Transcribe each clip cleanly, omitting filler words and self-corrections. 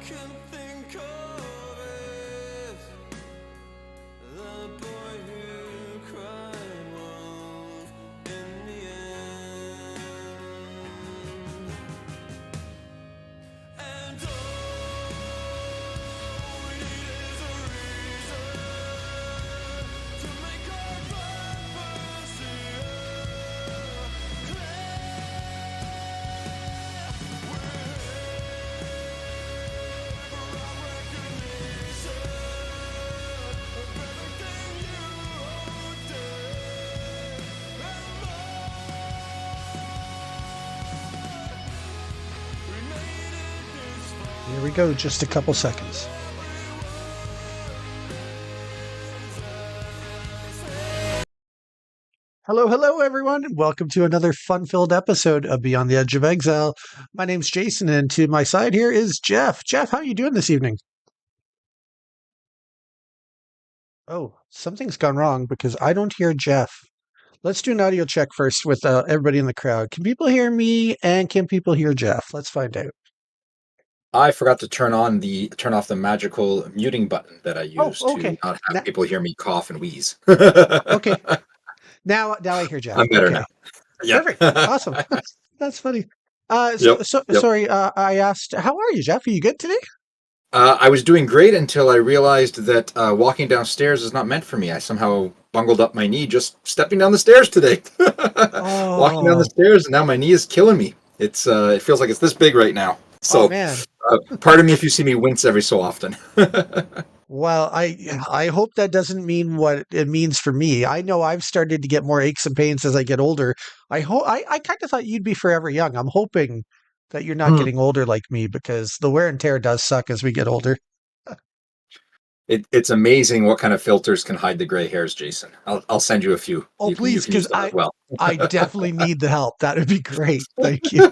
can think of is the boy who cried wolf in the end. And all we need is a reason to make our purpose clear. Here we go, just a couple seconds. Hello, everyone, and welcome to another fun-filled episode of Beyond the Edge of Exile. My name's Jason, and to my side here is Jeff. Jeff, how are you doing this evening? Oh, something's gone wrong because I don't hear Jeff. Let's do an audio check first with everybody in the crowd. Can people hear me, and can people hear Jeff? Let's find out. I forgot to turn off the magical muting button that I use okay. to not have people hear me cough and wheeze. Okay. Now I hear Jeff. I'm better Okay. now. Yeah. Perfect. Awesome. That's funny. Yep. Sorry, I asked, how are you, Jeff? Are you good today? I was doing great until I realized that walking downstairs is not meant for me. I somehow bungled up my knee just stepping down the stairs today. Walking down the stairs, and now my knee is killing me. It feels like it's this big right now. So, man. Pardon me if you see me wince every so often. Well, I hope that doesn't mean what it means for me. I know I've started to get more aches and pains as I get older. I kind of thought you'd be forever young. I'm hoping that you're not getting older like me, because the wear and tear does suck as we get older. It's amazing what kind of filters can hide the gray hairs, Jason. I'll send you a few. Oh, you please, because well. I definitely need the help. That would be great. Thank you.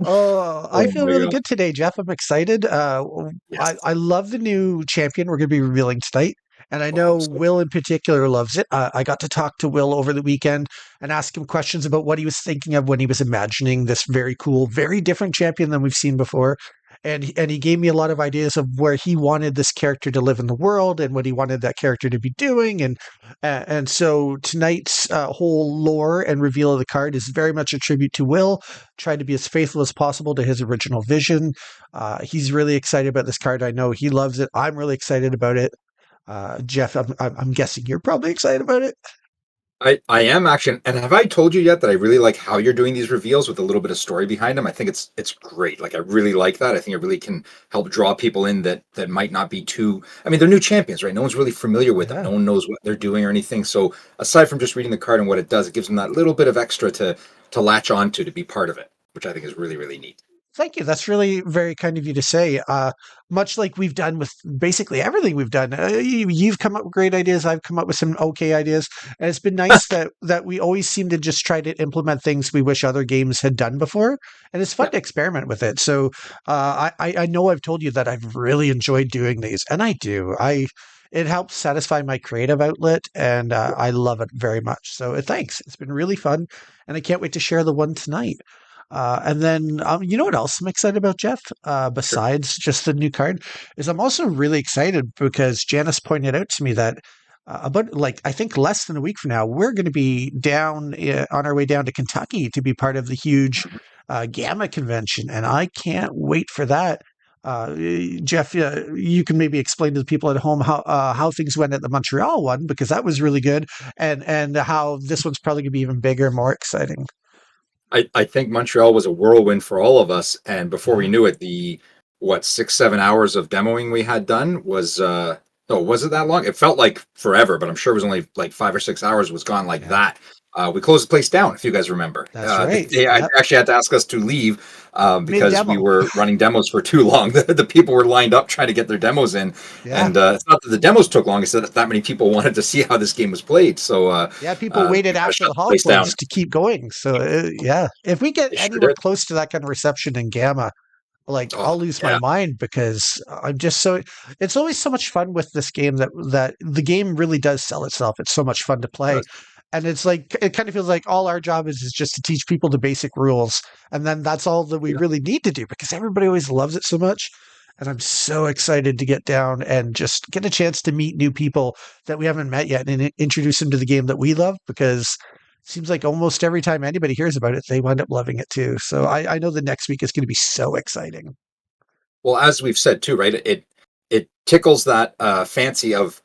Oh, I feel really good today, Jeff. I'm excited. Yes. I love the new champion we're going to be revealing tonight. And I know Will in particular loves it. I got to talk to Will over the weekend and ask him questions about what he was thinking of when he was imagining this very cool, very different champion than we've seen before. And he gave me a lot of ideas of where he wanted this character to live in the world and what he wanted that character to be doing. And so tonight's whole lore and reveal of the card is very much a tribute to Will, trying to be as faithful as possible to his original vision. He's really excited about this card. I know he loves it. I'm really excited about it. Jeff, I'm guessing you're probably excited about it. I am actually, and have I told you yet that I really like how you're doing these reveals with a little bit of story behind them? I think it's great. Like, I really like that. I think it really can help draw people in that might not be too. I mean, they're new champions, right? No one's really familiar with them. No one knows what they're doing or anything. So aside from just reading the card and what it does, it gives them that little bit of extra to latch onto, to be part of it, which I think is really, really neat. Thank you. That's really very kind of you to say. Much like we've done with basically everything we've done. You've come up with great ideas. I've come up with some okay ideas. And it's been nice that we always seem to just try to implement things we wish other games had done before. And it's fun to experiment with it. So I know I've told you that I've really enjoyed doing these. And I do. It helps satisfy my creative outlet, and I love it very much. So thanks. It's been really fun. And I can't wait to share the one tonight. And then, you know what else I'm excited about, Jeff? Besides just the new card, is I'm also really excited because Janice pointed out to me that about, I think less than a week from now, we're going to be down on our way down to Kentucky to be part of the huge Gamma convention, and I can't wait for that. Jeff, you can maybe explain to the people at home how things went at the Montreal one, because that was really good, and how this one's probably going to be even bigger, more exciting. I think Montreal was a whirlwind for all of us, and before we knew it, the 6-7 hours of demoing we had done was was it that long? It felt like forever, but I'm sure it was only like 5 or 6 hours was gone like that. We closed the place down, if you guys remember. That's right. They actually had to ask us to leave because we were running demos for too long. The people were lined up trying to get their demos in. Yeah. And it's not that the demos took long, it's that many people wanted to see how this game was played. So people waited after the hall closed to keep going. So if we get anywhere close to that kind of reception in Gamma, I'll lose my mind, because I'm just so. It's always so much fun with this game that the game really does sell itself. It's so much fun to play. And it's like it kind of feels like all our job is just to teach people the basic rules, and then that's all that we Yeah. really need to do because everybody always loves it so much. And I'm so excited to get down and just get a chance to meet new people that we haven't met yet and introduce them to the game that we love because it seems like almost every time anybody hears about it, they wind up loving it too. So I know the next week is going to be so exciting. Well, as we've said too, right? It tickles that fancy of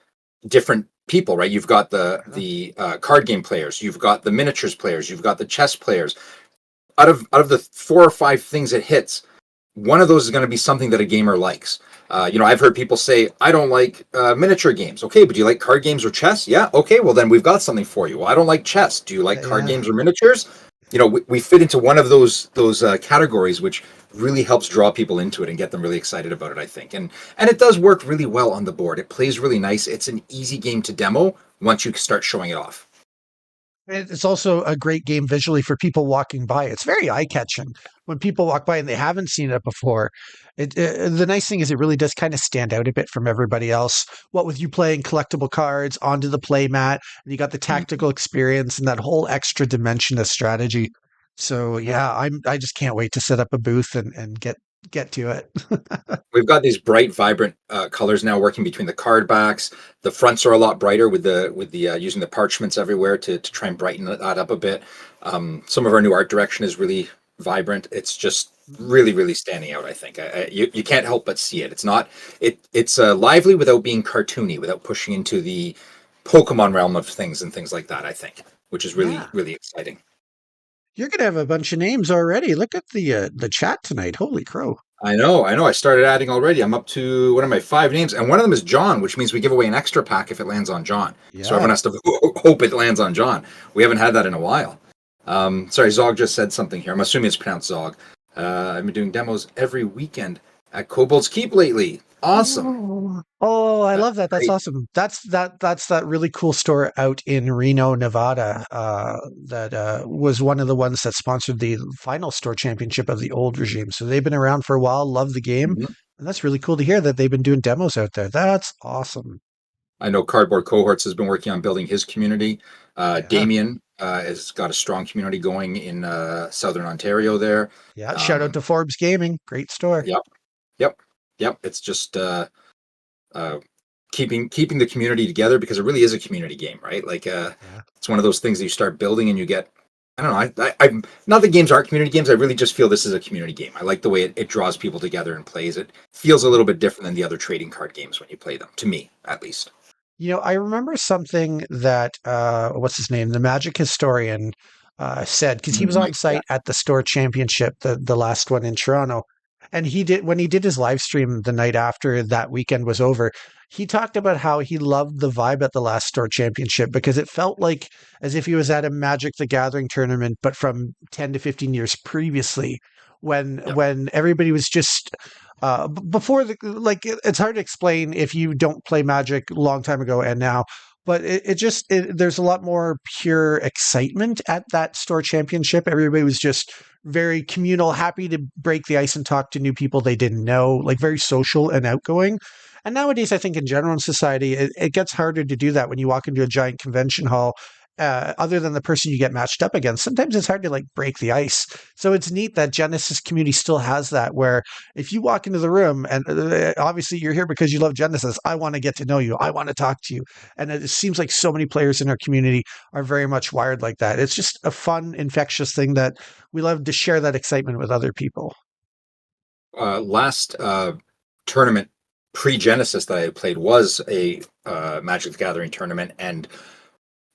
different people, right? You've got Yeah. the card game players, you've got the miniatures players, you've got the chess players. Out of the 4 or 5 things it hits, one of those is going to be something that a gamer likes. I've heard people say, I don't like miniature games. Okay, but do you like card games or chess? Yeah. Okay, well, then we've got something for you. Well, I don't like chess. Do you like card Yeah. games or miniatures? We fit into one of those categories, which really helps draw people into it and get them really excited about it, I think. And it does work really well on the board. It plays really nice. It's an easy game to demo once you start showing it off. It's also a great game visually for people walking by. It's very eye-catching when people walk by and they haven't seen it before. The nice thing is it really does kind of stand out a bit from everybody else. What with you playing collectible cards onto the play mat, and you got the Mhm. tactical experience and that whole extra dimension of strategy. So yeah, I just can't wait to set up a booth and get to it. We've got these bright, vibrant colors now working between the card backs. The fronts are a lot brighter with the using the parchments everywhere to try and brighten that up a bit. Some of our new art direction is really vibrant. It's just really, really standing out. I think you can't help but see it. It's lively without being cartoony, without pushing into the Pokemon realm of things and things like that. I think, which is really, Yeah. really exciting. You're gonna have a bunch of names already. Look at the chat tonight. Holy crow. I know, I know. I started adding already. I'm up to what are my 5 names, and one of them is John, which means we give away an extra pack if it lands on John. So everyone Yeah. has to hope it lands on John. We haven't had that in a while. Sorry, Zog just said something here. I'm assuming it's pronounced Zog. I've been doing demos every weekend at Kobold's Keep lately. Awesome. Oh, I That's love that. That's great. awesome. That's that really cool store out in Reno, Nevada, that was one of the ones that sponsored the final store championship of the old regime. So they've been around for a while, love the game, Mhm. and that's really cool to hear that they've been doing demos out there. That's awesome. I know Cardboard Cohorts has been working on building his community. Yeah. Damien has got a strong community going in Southern Ontario there. Yeah. Shout out Um, to Forbes Gaming. Great store. yep, yep, yep. It's just uh, keeping the community together because it really is a community game, right? Like Yeah. it's one of those things that you start building and you get. I don't know. I'm not that games aren't community games. I really just feel this is a community game. I like the way it draws people together and plays. It feels a little bit different than the other trading card games when you play them. To me, at least. I remember something that what's his name, the Magic historian, said because he was on Mike, yeah. site at the store championship, the last one in Toronto, and he did when he did his live stream the night after that weekend was over. He talked about how he loved the vibe at the last store championship because it felt like as if he was at a Magic the Gathering tournament, but from 10 to 15 years previously, when Yep. everybody was just before it's hard to explain if you don't play Magic a long time ago and now, but there's a lot more pure excitement at that store championship. Everybody was just very communal, happy to break the ice and talk to new people they didn't know, like very social and outgoing. And nowadays, I think in general in society, it gets harder to do that when you walk into a giant convention hall. Other than the person you get matched up against, sometimes it's hard to like break the ice. So it's neat that Genesis community still has that, where if you walk into the room and obviously you're here because you love Genesis, I want to get to know you. I want to talk to you. And it seems like so many players in our community are very much wired like that. It's just a fun, infectious thing that we love to share that excitement with other people. Last tournament pre-Genesis that I played was a Magic the Gathering tournament, and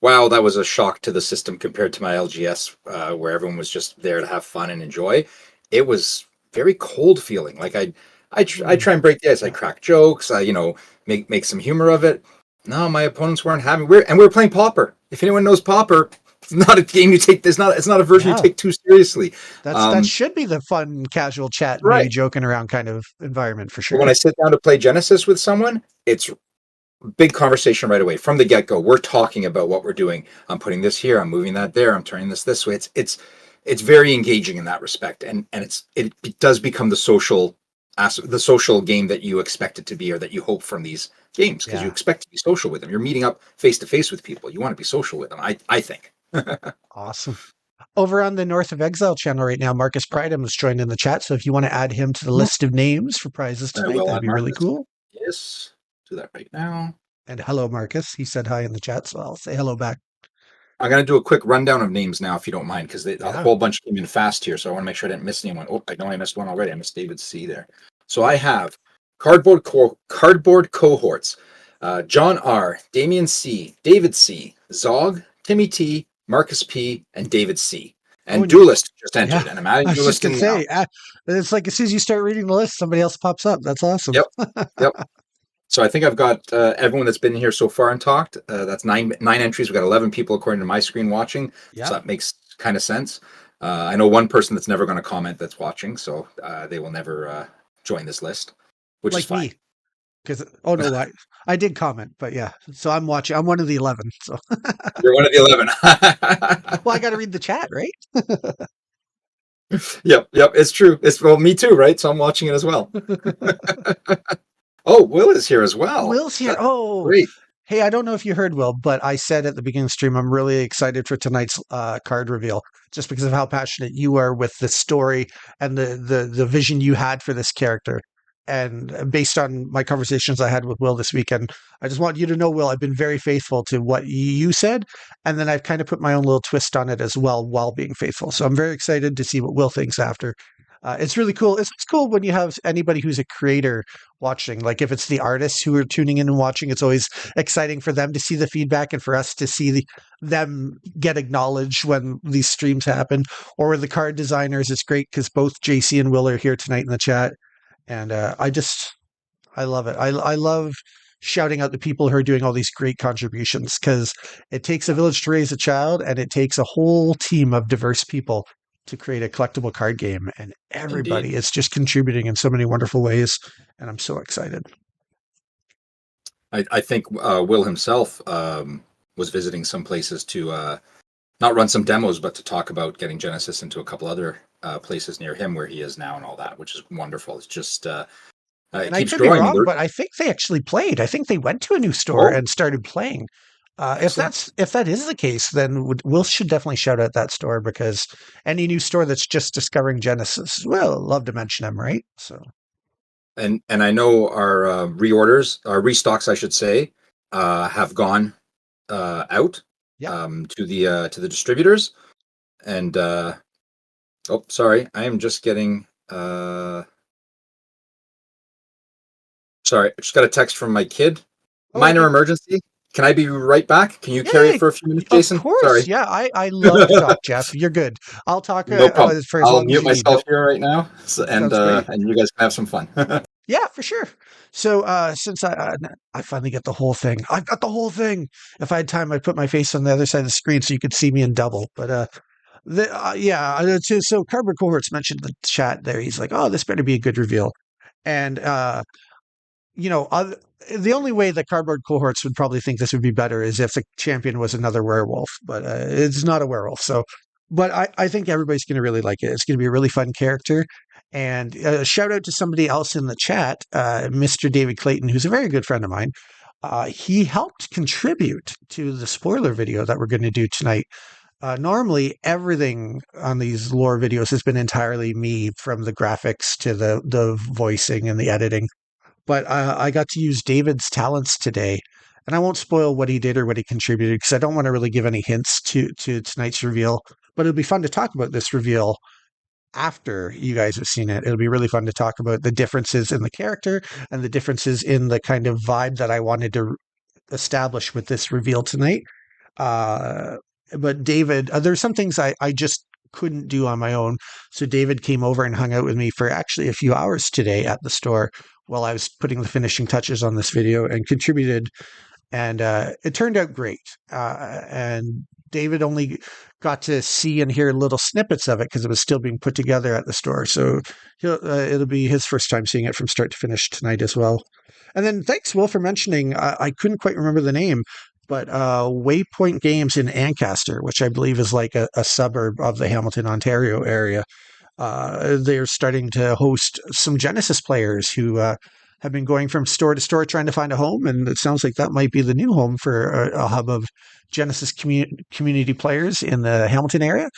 wow, that was a shock to the system compared to my LGS, where everyone was just there to have fun and enjoy. It was very cold feeling. Like I Mm, try and break the ice. I yeah. crack jokes. I make some humor of it. No, my opponents weren't having. We were playing Pauper. If anyone knows Pauper, it's not a game you take. It's not a version you Yeah. take too seriously. That Um, should be the fun, casual chat, maybe right. joking around kind of environment for But when sure. I sit down to play Genesis with someone, it's big conversation right away from the get go. We're talking about what we're doing. I'm putting this here. I'm moving that there. I'm turning this way. It's very engaging in that respect, and it does become the social game that you expect it to be or that you hope from these games because you Yeah. expect to be social with them. You're meeting up face to face with people. You want to be social with them. I think. Awesome. Over on the North of Exile channel right now, Marcus Prideham has joined in the chat. So if you want to add him to the list of names for prizes I tonight, will that'd add be really Marcus. cool. Yes, do that right now. And hello, Marcus. He said hi in the chat, so I'll say hello back. I'm going to do a quick rundown of names now, if you don't mind, because a Yeah. whole bunch came in fast here. So I want to make sure I didn't miss anyone. Oh, I know I missed one already. I missed David C there. So I have cardboard cohorts. John R, Damian C, David C, Zog, Timmy T, Marcus P, and David C. And and you- Duelist just entered, yeah, and I'm adding I was just Duelist gonna in now. say, it's like as soon as you start reading the list, somebody else pops up. That's awesome. Yep, yep. So I think I've got everyone that's been here so far and talked. That's nine entries. We've got 11 people according to my screen watching. Yeah. So that makes kind of sense. I know one person that's never going to comment that's watching, so they will never join this list, which is Like fine. me. Because no, I did comment, but yeah. So I'm watching. I'm one of the 11. So You're one of the 11. well, I got to read the chat, right? Yep, it's true. Well, me too, right? So I'm watching it as well. Oh, Will is here as well. Will's here. That's Oh, great. hey, I don't know if you heard, Will, but I said at the beginning of the stream, I'm really excited for tonight's card reveal, just because of how passionate you are with the story and the vision you had for this character. And based on my conversations I had with Will this weekend, I just want you to know, Will, I've been very faithful to what you said, and then I've kind of put my own little twist on it as well while being faithful. So I'm very excited to see what Will thinks after. It's really cool. It's cool when you have anybody who's a creator watching. Like if it's the artists who are tuning in and watching, it's always exciting for them to see the feedback and for us to see them get acknowledged when these streams happen. Or with the card designers, it's great because both JC and Will are here tonight in the chat. And I love it. I love shouting out the people who are doing all these great contributions because it takes a village to raise a child and it takes a whole team of diverse people to create a collectible card game. And everybody Indeed. is just contributing in so many wonderful ways. And I'm so excited. I think Will himself was visiting some places to not run some demos, but to talk about getting Genesis into a couple other places near him where he is now and all that, which is wonderful. It's just it And I keeps could be growing. wrong, but I think they actually played. I think they went to a new store Oh. and started playing. If Excellent. that is the case, then Will should definitely shout out that store because any new store that's just discovering Genesis, well, love to mention them, right? So And I know our reorders, our restocks, I should say, have gone out yeah, to the distributors. And oh, sorry, I am just getting. Sorry, I just got a text from my kid. Minor okay. emergency. Can I be right back? Can you Yeah, carry it for a few minutes, of Jason? course. Sorry. Yeah, I love to talk, Jeff. You're good. I'll talk No problem. for as I'll long as mute you need. myself here right now, Sounds great. and you guys can have some fun. Yeah, for sure. So since I finally get the whole thing, I've got the whole thing. If I had time, I'd put my face on the other side of the screen so you could see me in double. But so Cardboard Cohorts mentioned in the chat there. He's like, "Oh, this better be a good reveal," and you know, the only way that Cardboard Cohorts would probably think this would be better is if the champion was another werewolf, but it's not a werewolf. So, but I think everybody's going to really like it. It's going to be a really fun character. And shout out to somebody else in the chat, Mr. David Clayton, who's a very good friend of mine. He helped contribute to the spoiler video that we're going to do tonight. Normally, everything on these lore videos has been entirely me, from the graphics to the voicing and the editing. But I got to use David's talents today, and I won't spoil what he did or what he contributed because I don't want to really give any hints to tonight's reveal. But it'll be fun to talk about this reveal after you guys have seen it. It'll be really fun to talk about the differences in the character and the differences in the kind of vibe that I wanted to establish with this reveal tonight. Uh, but David, there's some things I just couldn't do on my own. So David came over and hung out with me for actually a few hours today at the store while I was putting the finishing touches on this video and contributed. And it turned out great. And David only got to see and hear little snippets of it because it was still being put together at the store. So it'll be his first time seeing it from start to finish tonight as well. And then thanks, Will, for mentioning, I couldn't quite remember the name, but Waypoint Games in Ancaster, which I believe is like a suburb of the Hamilton, Ontario area. They're starting to host some Genesis players who have been going from store to store trying to find a home, and it sounds like that might be the new home for a hub of Genesis community players in the Hamilton area.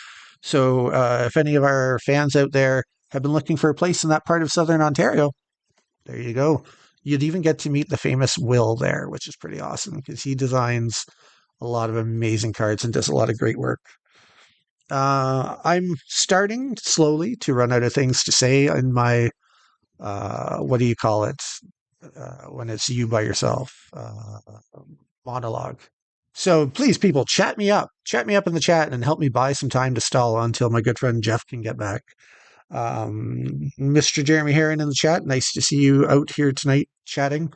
So if any of our fans out there have been looking for a place in that part of Southern Ontario, there you go. You'd even get to meet the famous Will there, which is pretty awesome because he designs a lot of amazing cards and does a lot of great work. I'm starting slowly to run out of things to say in my, what do you call it, when it's you by yourself, monologue. So please, people, chat me up. Chat me up in the chat and help me buy some time to stall until my good friend Jeff can get back. Mr. Jeremy Herron in the chat, nice to see you out here tonight chatting.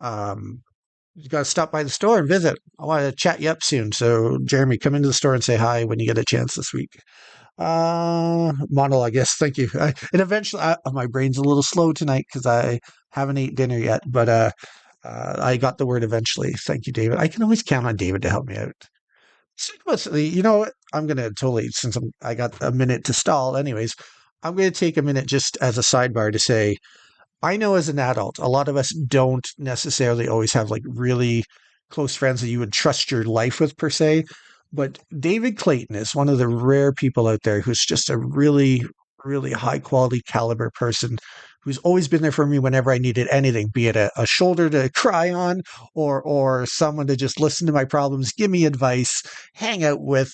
You got to stop by the store and visit. I want to chat you up soon. So, Jeremy, come into the store and say hi when you get a chance this week. Monologue, yes, thank you. And eventually, my brain's a little slow tonight because I haven't ate dinner yet, but I got the word eventually. Thank you, David. I can always count on David to help me out. So, you know what? I'm going to totally, since I got a minute to stall anyways, I'm going to take a minute just as a sidebar to say, I know as an adult, a lot of us don't necessarily always have like really close friends that you would trust your life with per se. But David Clayton is one of the rare people out there who's just a really, really high quality caliber person who's always been there for me whenever I needed anything, be it a shoulder to cry on or someone to just listen to my problems, give me advice, hang out with,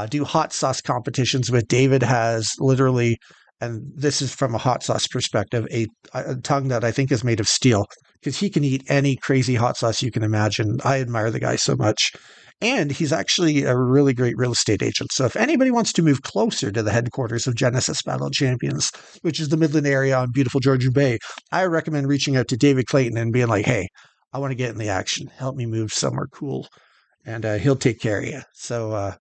do hot sauce competitions with. David has literally, and this is from a hot sauce perspective, a tongue that I think is made of steel because he can eat any crazy hot sauce you can imagine. I admire the guy so much. And he's actually a really great real estate agent. So if anybody wants to move closer to the headquarters of Genesis Battle Champions, which is the Midland area on beautiful Georgian Bay, I recommend reaching out to David Clayton and being like, hey, I want to get in the action. Help me move somewhere cool. And he'll take care of you. So,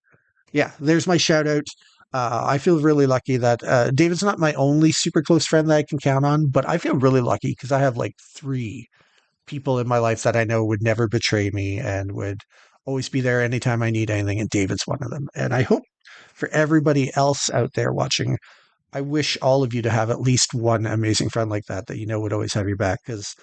yeah, there's my shout out. I feel really lucky that David's not my only super close friend that I can count on, but I feel really lucky because I have like 3 people in my life that I know would never betray me and would always be there anytime I need anything, and David's one of them. And I hope for everybody else out there watching, I wish all of you to have at least one amazing friend like that you know would always have your back. Because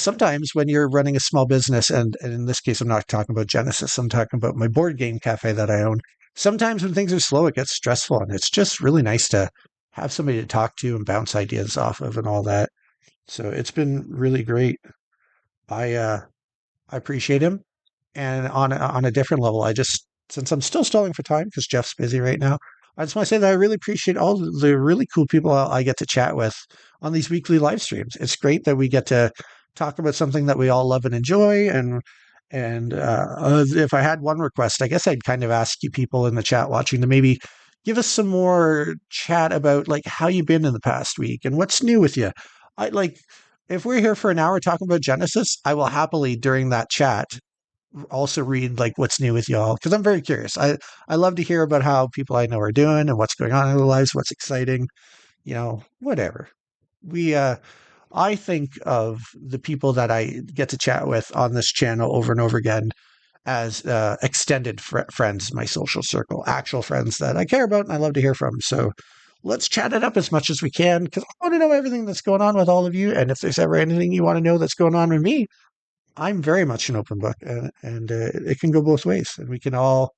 sometimes when you're running a small business, and in this case, I'm not talking about Genesis, I'm talking about my board game cafe that I own. Sometimes when things are slow, it gets stressful, and it's just really nice to have somebody to talk to and bounce ideas off of and all that. So it's been really great. I appreciate him. And on a different level, since I'm still stalling for time because Jeff's busy right now, I just want to say that I really appreciate all the really cool people I get to chat with on these weekly live streams. It's great that we get to talk about something that we all love and enjoy. And if I had one request, I guess I'd kind of ask you people in the chat watching to maybe give us some more chat about like how you've been in the past week and what's new with you. I like if we're here for an hour talking about Genesis, I will happily during that chat also read like what's new with y'all because I'm very curious. I love to hear about how people I know are doing and what's going on in their lives, what's exciting, whatever. I think of the people that I get to chat with on this channel over and over again as extended friends, my social circle, actual friends that I care about and I love to hear from. So let's chat it up as much as we can because I want to know everything that's going on with all of you. And if there's ever anything you want to know that's going on with me, I'm very much an open book, and it can go both ways. And we can all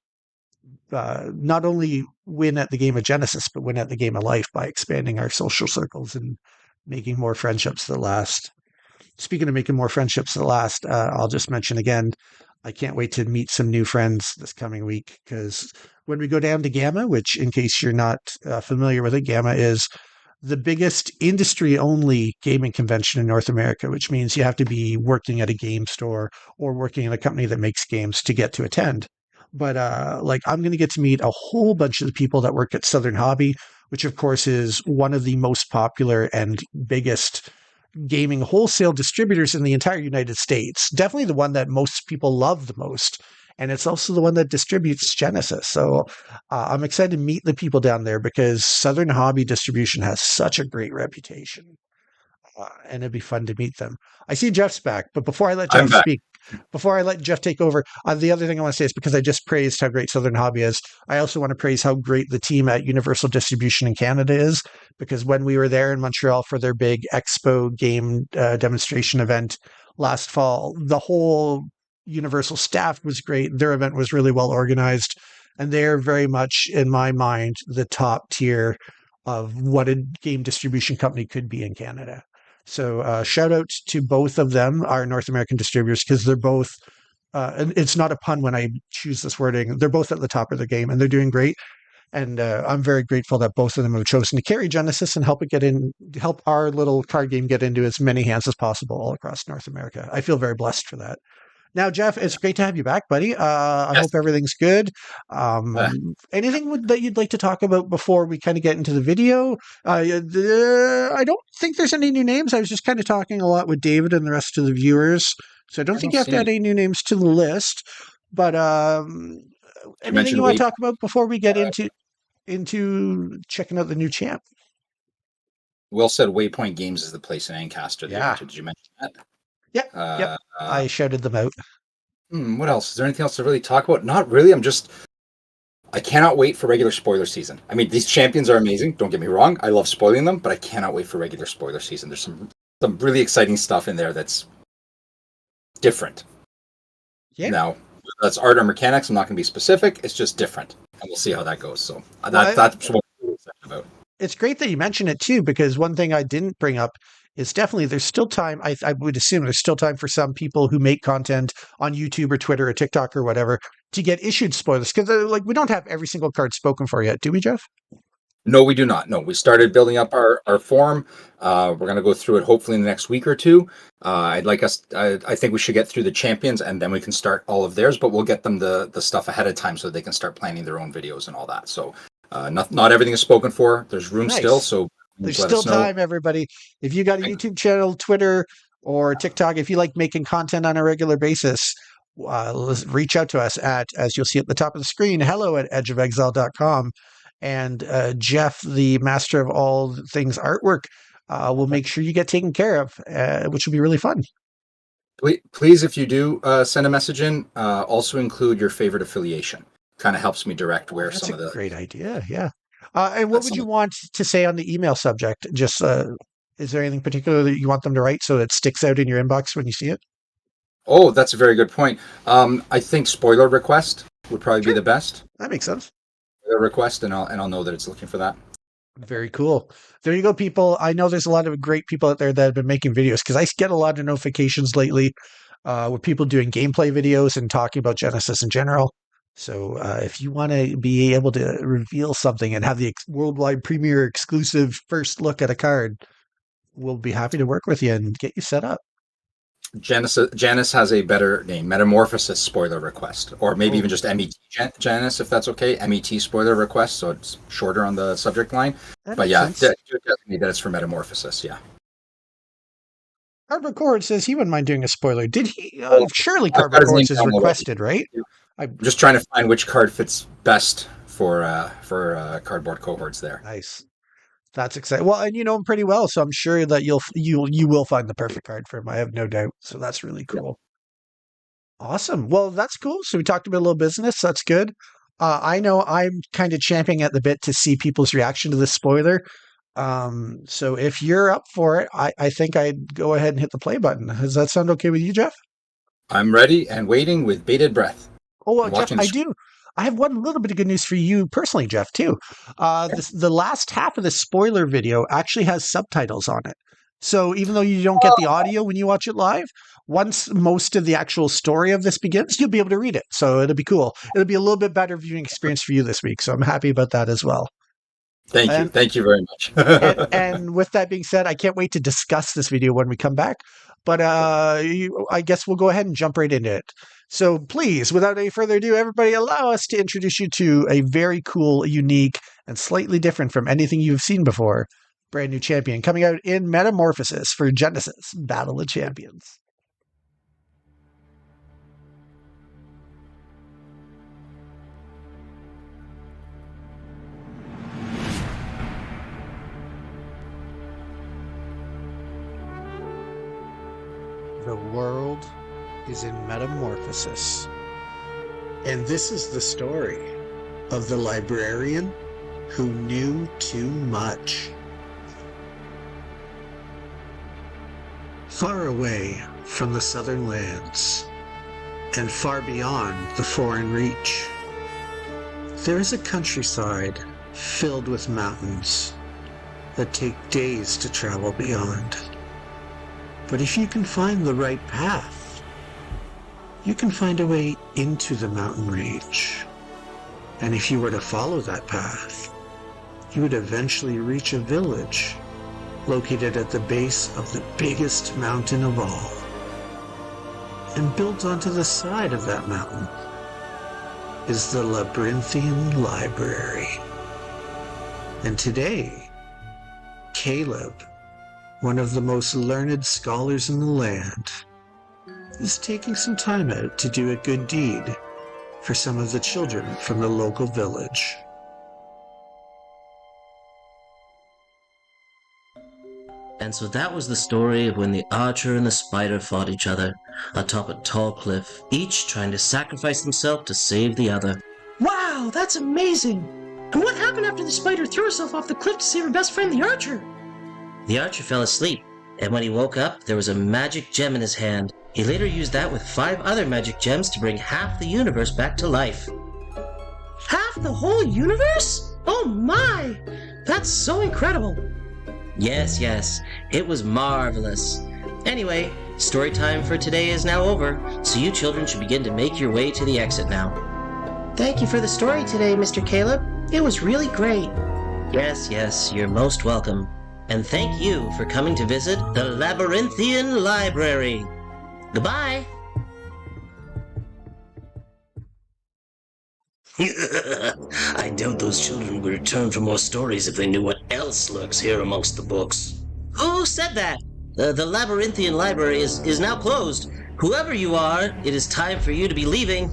not only win at the game of Genesis, but win at the game of life by expanding our social circles and making more friendships that last. Speaking of making more friendships that last, I'll just mention again, I can't wait to meet some new friends this coming week because when we go down to Gamma, which in case you're not familiar with it, Gamma is the biggest industry-only gaming convention in North America, which means you have to be working at a game store or working in a company that makes games to get to attend. But I'm going to get to meet a whole bunch of the people that work at Southern Hobby, which of course is one of the most popular and biggest gaming wholesale distributors in the entire United States. Definitely the one that most people love the most. And it's also the one that distributes Genesis. So I'm excited to meet the people down there because Southern Hobby Distribution has such a great reputation. And it'd be fun to meet them. I see Jeff's back, but before I let Jeff speak, before I let Jeff take over, the other thing I want to say is because I just praised how great Southern Hobby is, I also want to praise how great the team at Universal Distribution in Canada is because when we were there in Montreal for their big expo game demonstration event last fall, the whole Universal staff was great. Their event was really well organized, and they're very much, in my mind, the top tier of what a game distribution company could be in Canada. So shout out to both of them, our North American distributors, because they're both, and it's not a pun when I choose this wording, they're both at the top of the game and they're doing great. And I'm very grateful that both of them have chosen to carry Genesis and help our little card game get into as many hands as possible all across North America. I feel very blessed for that. Now, Jeff, it's great to have you back, buddy. I Yes. hope everything's good. Uh, Anything that you'd like to talk about before we kind of get into the video? I don't think there's any new names. I was just kind of talking a lot with David and the rest of the viewers, so I don't I think don't you have see to add any. any new names to the list. But You anything mentioned you want to Wade. talk about before we get into checking out the new champ? Will said Waypoint Games is the place in Ancaster that you Yeah. went to. Did you mention that? Yep. Uh, I shouted them out. what else? Is there anything else to really talk about? Not really. I cannot wait for regular spoiler season. I mean, these champions are amazing. Don't get me wrong. I love spoiling them, but I cannot wait for regular spoiler season. There's some really exciting stuff in there that's different. Yeah. Now, whether that's art or mechanics, I'm not going to be specific. It's just different, and we'll see how that goes. So that's what I'm really excited about. It's great that you mention it too, because one thing I didn't bring up is definitely there's still time. I would assume there's still time for some people who make content on YouTube or Twitter or TikTok or whatever to get issued spoilers, because like we don't have every single card spoken for yet, do we, Jeff? No, we do not. No, we started building up our form. We're going to go through it hopefully in the next week or two. I think we should get through the champions and then we can start all of theirs, but we'll get them the stuff ahead of time so they can start planning their own videos and all that. So not everything is spoken for. There's room still. Nice. So There's let still us know. time, everybody. If you got a YouTube channel, Twitter, or TikTok, if you like making content on a regular basis, reach out to us as you'll see at the top of the screen, hello@edgeofexile.com. And Jeff, the master of all things artwork, will make sure you get taken care of, which will be really fun. Please, if you do send a message in, also include your favorite affiliation. Kind of helps me direct where That's some of the great idea. Yeah. And what would you want to say on the email subject? Just is there anything particular that you want them to write so it sticks out in your inbox when you see it? Oh, that's a very good point. I think spoiler request would probably be the best. That makes sense. Spoiler request, and I'll know that it's looking for that. Very cool. There you go, people. I know there's a lot of great people out there that have been making videos, because I get a lot of notifications lately with people doing gameplay videos and talking about Genesis in general. So if you want to be able to reveal something and have the worldwide premiere exclusive first look at a card, we'll be happy to work with you and get you set up. Janice has a better name, Metamorphosis spoiler request, or maybe Oh. even just MET Janice, if that's okay. MET spoiler request, so it's shorter on the subject line. That But makes yeah, sense. definitely that it's for Metamorphosis. Yeah. Cardboard Cord says he wouldn't mind doing a spoiler. Did he? Oh, Surely I've got Cardboard his name Cords is down already. requested, right? I'm just trying to find which card fits best for cardboard cohorts there. Nice. That's exciting. Well, and you know him pretty well, so I'm sure that you will find the perfect card for him. I have no doubt. So that's really cool. Awesome. Well, that's cool. So we talked about a little business. That's good. I know I'm kind of champing at the bit to see people's reaction to this spoiler. So if you're up for it, I think I'd go ahead and hit the play button. Does that sound okay with you, Jeff? I'm ready and waiting with bated breath. Oh, well, I'm Jeff, watching I the do. I have one little bit of good news for you personally, Jeff, too. The last half of the spoiler video actually has subtitles on it. So even though you don't get the audio when you watch it live, once most of the actual story of this begins, you'll be able to read it. So it'll be cool. It'll be a little bit better viewing experience for you this week. So I'm happy about that as well. Thank you. And- Thank you very much. And with that being said, I can't wait to discuss this video when we come back. But I guess we'll go ahead and jump right into it. So please, without any further ado, everybody, allow us to introduce you to a very cool, unique, and slightly different from anything you've seen before brand new champion coming out in Metamorphosis for Genesis Battle of Champions. The world is in metamorphosis. And this is the story of the librarian who knew too much. Far away from the southern lands, and far beyond the foreign reach, there is a countryside filled with mountains that take days to travel beyond. But if you can find the right path, you can find a way into the mountain range. And if you were to follow that path, you would eventually reach a village located at the base of the biggest mountain of all. And built onto the side of that mountain is the Labyrinthian Library. And today, Caleb, one of the most learned scholars in the land, is taking some time out to do a good deed for some of the children from the local village. And so that was the story of when the archer and the spider fought each other atop a tall cliff, each trying to sacrifice himself to save the other. Wow, that's amazing! And what happened after the spider threw herself off the cliff to save her best friend, the archer? The archer fell asleep, and when he woke up, there was a magic gem in his hand. He later used that with 5 other magic gems to bring half the universe back to life. Half the whole universe? Oh my! That's so incredible! Yes, it was marvelous. Anyway, story time for today is now over, so you children should begin to make your way to the exit now. Thank you for the story today, Mr. Caleb. It was really great. Yes, you're most welcome. And thank you for coming to visit the Labyrinthian Library. Goodbye. I doubt those children would return for more stories if they knew what else lurks here amongst the books. Who said that? The Labyrinthian Library is now closed. Whoever you are, it is time for you to be leaving.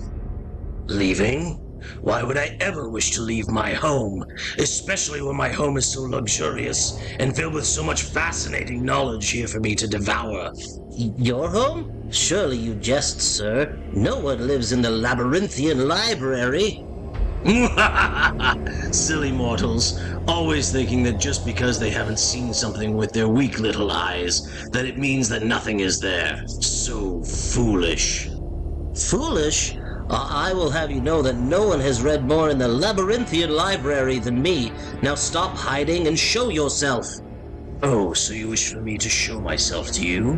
Leaving? Why would I ever wish to leave my home, especially when my home is so luxurious and filled with so much fascinating knowledge here for me to devour? Your home? Surely you jest, sir. No one lives in the Labyrinthian Library. Silly mortals, always thinking that just because they haven't seen something with their weak little eyes, that it means that nothing is there. So foolish. Foolish? I will have you know that no one has read more in the Labyrinthian Library than me. Now stop hiding and show yourself. Oh, so you wish for me to show myself to you?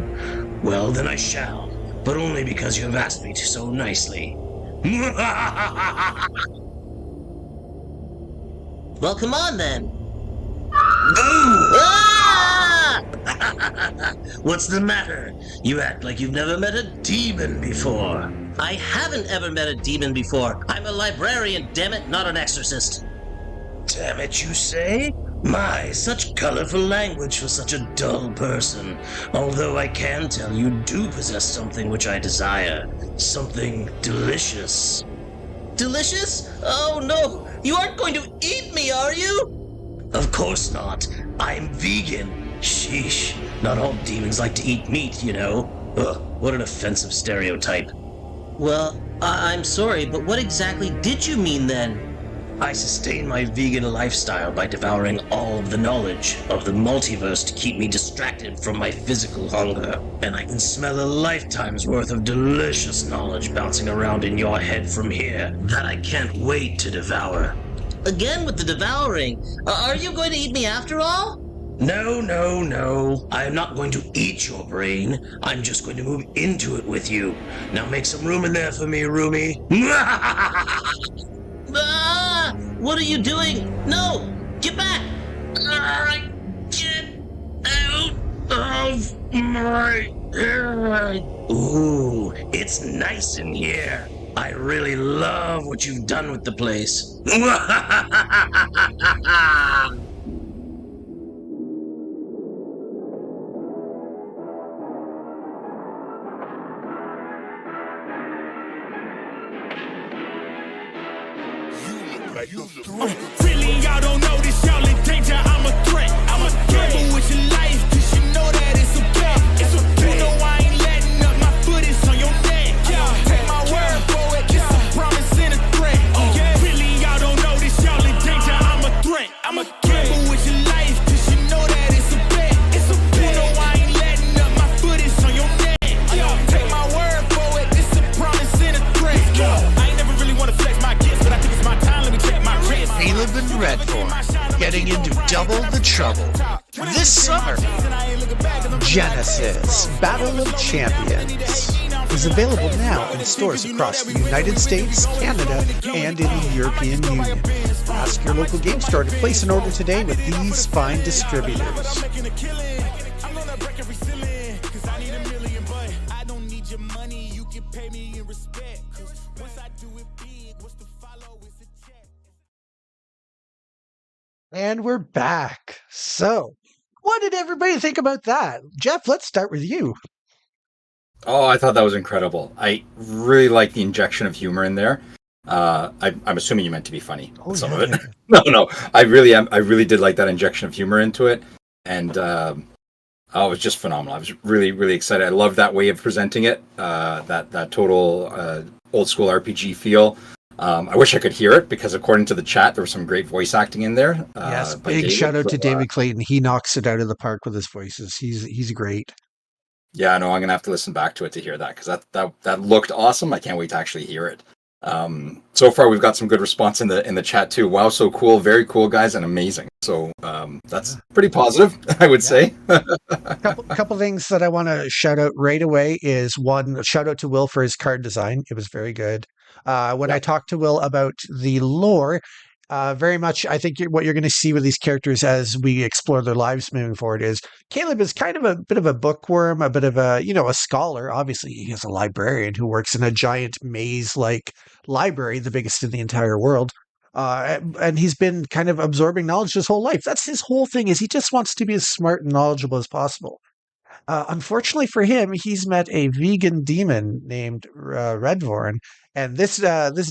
Well, then I shall, but only because you have asked me to so nicely. Well, come on then. Ah! What's the matter? You act like you've never met a demon before. I haven't ever met a demon before. I'm a librarian, damn it, not an exorcist. Damn it, you say? My, such colorful language for such a dull person. Although I can tell you do possess something which I desire. Something delicious. Delicious? Oh no, you aren't going to eat me, are you? Of course not. I'm vegan. Sheesh, not all demons like to eat meat, you know. Ugh, what an offensive stereotype. Well, I'm sorry, but what exactly did you mean then? I sustain my vegan lifestyle by devouring all of the knowledge of the multiverse to keep me distracted from my physical hunger. And I can smell a lifetime's worth of delicious knowledge bouncing around in your head from here that I can't wait to devour. Again with the devouring. Are you going to eat me after all? No. I am not going to eat your brain. I'm just going to move into it with you. Now make some room in there for me, Rumi. Ah! What are you doing? No! Get back! Get out of my head! Ooh, it's nice in here. I really love what you've done with the place. Really, y'all don't know this, y'all in danger. I'm a threat. I'm a gamble with your life, cause you know that it's okay. It's okay. You know I ain't letting up, my foot is on your neck. Take my word for it, it's a promise and a threat. Really, y'all don't know this, y'all in danger. I'm a threat. I'm a gamble with your life, cause you know that it's a bet. It's okay. You know I ain't letting up, my foot is on This summer, Genesis Battle of Champions is available now in stores across the United States, Canada, and in the European Union. Ask your local game store to place an order today with these fine distributors. And we're back. So, what did everybody think about that? Jeff, let's start with you. Oh, I thought that was incredible. I really like the injection of humor in there. I'm assuming you meant to be funny. Some of it. No. I really did like that injection of humor into it, and it was just phenomenal. I was really, really excited. I love that way of presenting it. That total old school RPG feel. I wish I could hear it because according to the chat, there was some great voice acting in there. Yes, big shout out to David Clayton. He knocks it out of the park with his voices. He's great. Yeah, no, I'm gonna have to listen back to it to hear that because that looked awesome. I can't wait to actually hear it. So far, we've got some good response in the chat too. Wow, so cool, very cool, guys, and amazing. So that's pretty positive, I would say. couple things that I want to shout out right away is one, shout out to Will for his card design. It was very good. When I talked to Will about the lore, very much, I think what you're going to see with these characters as we explore their lives moving forward is Caleb is kind of a bit of a bookworm, a bit of a scholar. Obviously, he is a librarian who works in a giant maze-like library, the biggest in the entire world. And he's been kind of absorbing knowledge his whole life. That's his whole thing, is he just wants to be as smart and knowledgeable as possible. Unfortunately for him, he's met a vegan demon named Redvorn, and this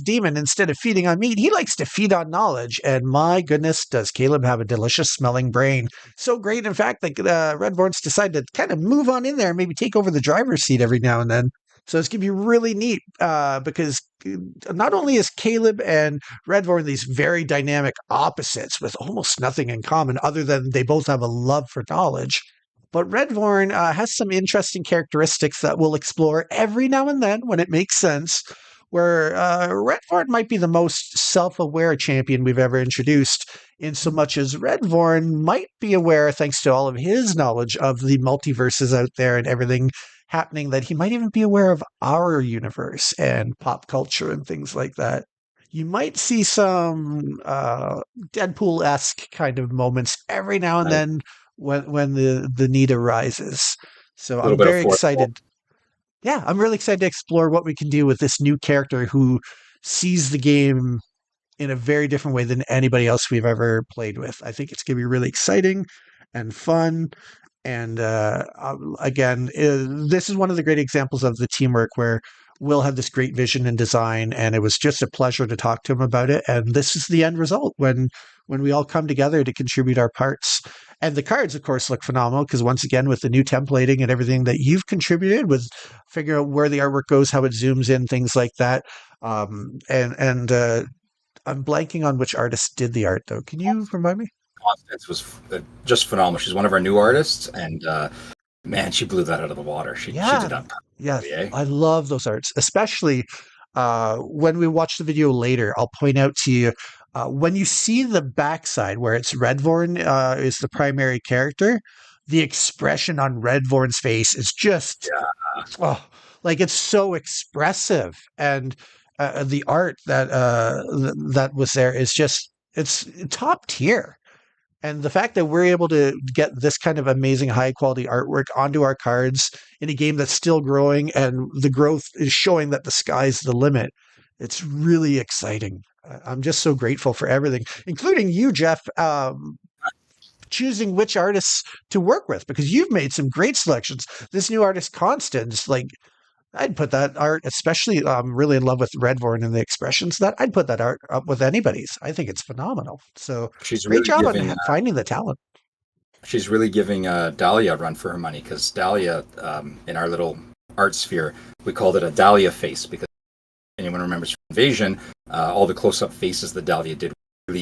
demon, instead of feeding on meat, he likes to feed on knowledge. And my goodness, does Caleb have a delicious smelling brain? So great, in fact, that Redvorn's decided to kind of move on in there and maybe take over the driver's seat every now and then. So it's going to be really neat because not only is Caleb and Redvorn these very dynamic opposites with almost nothing in common other than they both have a love for knowledge, but Redvorn has some interesting characteristics that we'll explore every now and then when it makes sense, where Redvorn might be the most self-aware champion we've ever introduced, in so much as Redvorn might be aware, thanks to all of his knowledge of the multiverses out there and everything happening, that he might even be aware of our universe and pop culture and things like that. You might see some Deadpool-esque kind of moments every now and then when the need arises. So I'm very excited. Yeah, I'm really excited to explore what we can do with this new character who sees the game in a very different way than anybody else we've ever played with. I think it's going to be really exciting and fun. And again, this is one of the great examples of the teamwork where Will had this great vision and design, and it was just a pleasure to talk to him about it. And this is the end result when we all come together to contribute our parts. And the cards, of course, look phenomenal because once again, with the new templating and everything that you've contributed with figuring out where the artwork goes, how it zooms in, things like that. I'm blanking on which artist did the art, though. Can you remind me? Constance was just phenomenal. She's one of our new artists, and man, she blew that out of the water. She did that. Yes, I love those arts, especially when we watch the video later. I'll point out to you when you see the backside where it's Redvorn is the primary character. The expression on Redvorn's face is just like it's so expressive, and the art that was there is just it's top tier. And the fact that we're able to get this kind of amazing high quality artwork onto our cards in a game that's still growing and the growth is showing that the sky's the limit, it's really exciting. I'm just so grateful for everything, including you, Jeff, choosing which artists to work with, because you've made some great selections. This new artist, Constance, like I'd put that art, especially I'm really in love with Redvorn and the expressions that I'd put that art up with anybody's. I think it's phenomenal. So she's great really job giving, on finding the talent. She's really giving Dahlia a run for her money because Dahlia, in our little art sphere, we called it a Dahlia face because anyone remembers from Invasion, all the close-up faces that Dahlia did were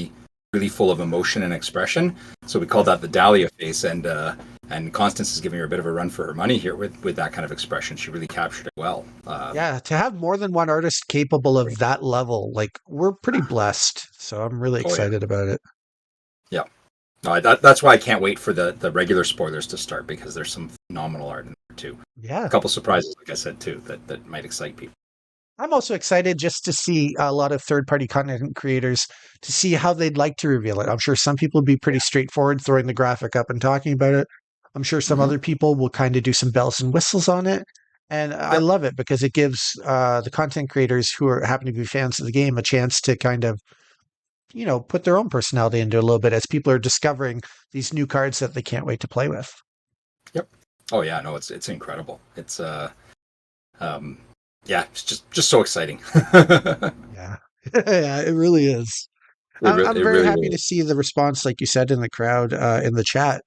really full of emotion and expression. So we called that the Dahlia face, and Constance is giving her a bit of a run for her money here with that kind of expression. She really captured it well. Yeah, to have more than one artist capable of that level, like we're pretty blessed. So I'm really excited about it. Yeah. No, that's why I can't wait for the regular spoilers to start, because there's some phenomenal art in there too. Yeah. A couple surprises, like I said too, that might excite people. I'm also excited just to see a lot of third-party content creators to see how they'd like to reveal it. I'm sure some people would be pretty straightforward, throwing the graphic up and talking about it. I'm sure some Hmm. other people will kind of do some bells and whistles on it. And I Yep. love it because it gives the content creators who are happen to be fans of the game a chance to kind of, put their own personality into it a little bit as people are discovering these new cards that they can't wait to play with. Yep. Oh yeah, no, it's incredible. It's um, yeah, it's just so exciting. Yeah. Yeah, it really is. I'm It very really, happy really to is. see the response, like you said, in the crowd, in the chat.